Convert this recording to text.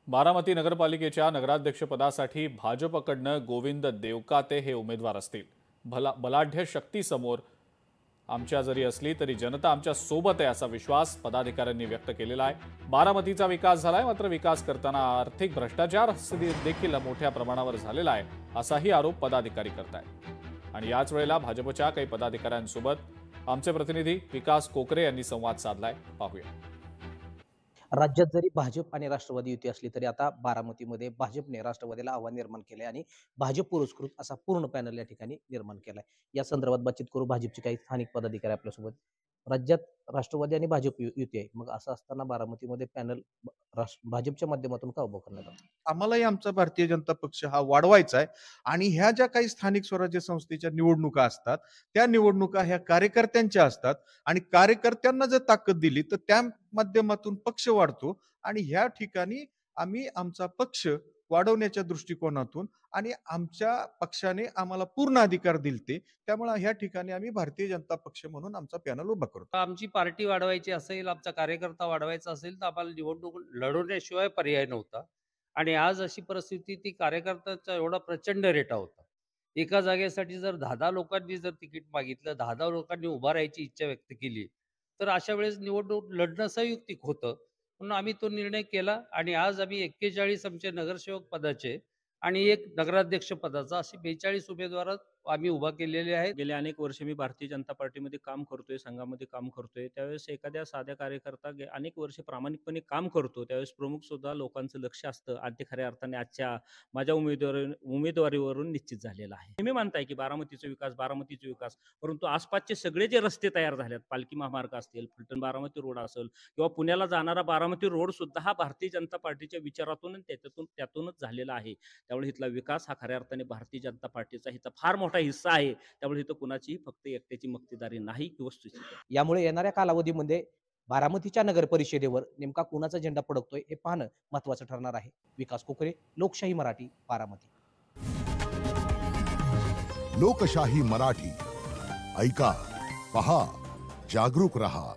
बारामती नगरपालिकेच्या नगराध्यक्षपदासाठी भाजपकडनं गोविंद देवकाते हे उमेदवार असतील। बलाढ्य शक्तीसमोर आमच्या जरी असली तरी जनता आमच्या सोबत आहे असा विश्वास पदाधिकाऱ्यांनी व्यक्त केलेला आहे। बारामतीचा विकास झालाय, मात्र विकास करताना आर्थिक भ्रष्टाचार देखील मोठ्या प्रमाणावर झालेला आहे असाही आरोप पदाधिकारी करतायत। आणि याच वेळेला भाजपच्या काही पदाधिकाऱ्यांसोबत आमचे प्रतिनिधी विकास कोकरे यांनी संवाद साधलाय, पाहूया। राज्यात जरी भाजप आणि राष्ट्रवादी युती असली तरी आता बारामतीमध्ये भाजपने राष्ट्रवादीला आव्हान निर्माण केलंय आणि भाजप पुरस्कृत असा पूर्ण पॅनल या ठिकाणी निर्माण केलाय। या संदर्भात बातचीत करू भाजपचे काही स्थानिक पदाधिकारी आपल्यासोबत। राज्यात राष्ट्रवादी आणि भाजप युती आहे, मग असं असताना बारामतीमध्ये पॅनल भाजपच्या माध्यमातून का उभं करण्यात आलं? आम्हालाही आमचा भारतीय जनता पक्ष हा वाढवायचा आहे आणि ह्या ज्या काही स्थानिक स्वराज्य संस्थेच्या निवडणुका असतात त्या निवडणुका ह्या कार्यकर्त्यांच्या असतात आणि कार्यकर्त्यांना जर ताकद दिली तर त्या माध्यमातून पक्ष वाढतो आणि ह्या ठिकाणी आम्ही आमचा पक्ष वाढवण्याच्या दृष्टिकोनातून आणि आमच्या पक्षाने आम्हाला पूर्ण अधिकार दिलते, त्यामुळे ह्या ठिकाणी आम्ही भारतीय जनता पक्ष म्हणून आमचा पॅनल उभा करतो। आमची पार्टी वाढवायची असेल, आमचा कार्यकर्ता वाढवायचा असेल तर आम्हाला निवडणूक लढवण्याशिवाय पर्याय नव्हता। आणि आज अशी परिस्थिती, ती कार्यकर्त्याचा एवढा प्रचंड रेटा होता। एका जागेसाठी जर 10-10 लोकांनी जर तिकीट मागितलं, 10-10 लोकांनी उभा राहायची इच्छा व्यक्त केली, तर अशा वेळेस निवडणूक लढणं संयुक्तिक होतं। म्हणून आम्ही तो निर्णय केला आणि आज आम्ही 41 आमचे नगरसेवक पदाचे आणि एक नगराध्यक्ष पदाचा असे 42 उमेदवार आम्ही उभा केलेले आहेत। गेले अनेक वर्ष मी भारतीय जनता पार्टीमध्ये काम करतोय, संघामध्ये काम करतोय। त्यावेळेस एखाद्या साध्या कार्यकर्ता अनेक वर्ष प्रामाणिकपणे काम करतो, त्यावेळेस प्रमुख सुद्धा लोकांचं लक्ष असतं आणि ते खऱ्या अर्थाने आजच्या माझ्या उमेदवारीवरून निश्चित झालेला आहे। नेहमी म्हणताय की बारामतीचा विकास, परंतु आसपासचे सगळे जे रस्ते तयार झालेत, पालखी महामार्ग असतील, फलटण बारामती रोड असेल किंवा पुण्याला जाणारा बारामती रोड सुद्धा हा भारतीय जनता पार्टीच्या विचारातून त्यातूनच झालेला आहे। त्यामुळे इथला विकास हा खऱ्या अर्थाने भारतीय जनता पार्टीचा हिचा फार मोठा हिस्सा आहे। त्यामुळे इथं कुणाची फक्त एकट्याची मक्तेदारी नाही की वस्तुस्थिती आहे। यामुळे येणाऱ्या कालावधीमध्ये बारामतीच्या नगर परिषदेवर नेमका कुणाचा झेंडा फडकतोय हे पाहणं महत्त्वाचं ठरणार आहे। विकास कोकरे, लोकशाही मराठी, बारामती। लोकशाही मराठी ऐका, पहा, जागरूक रहा।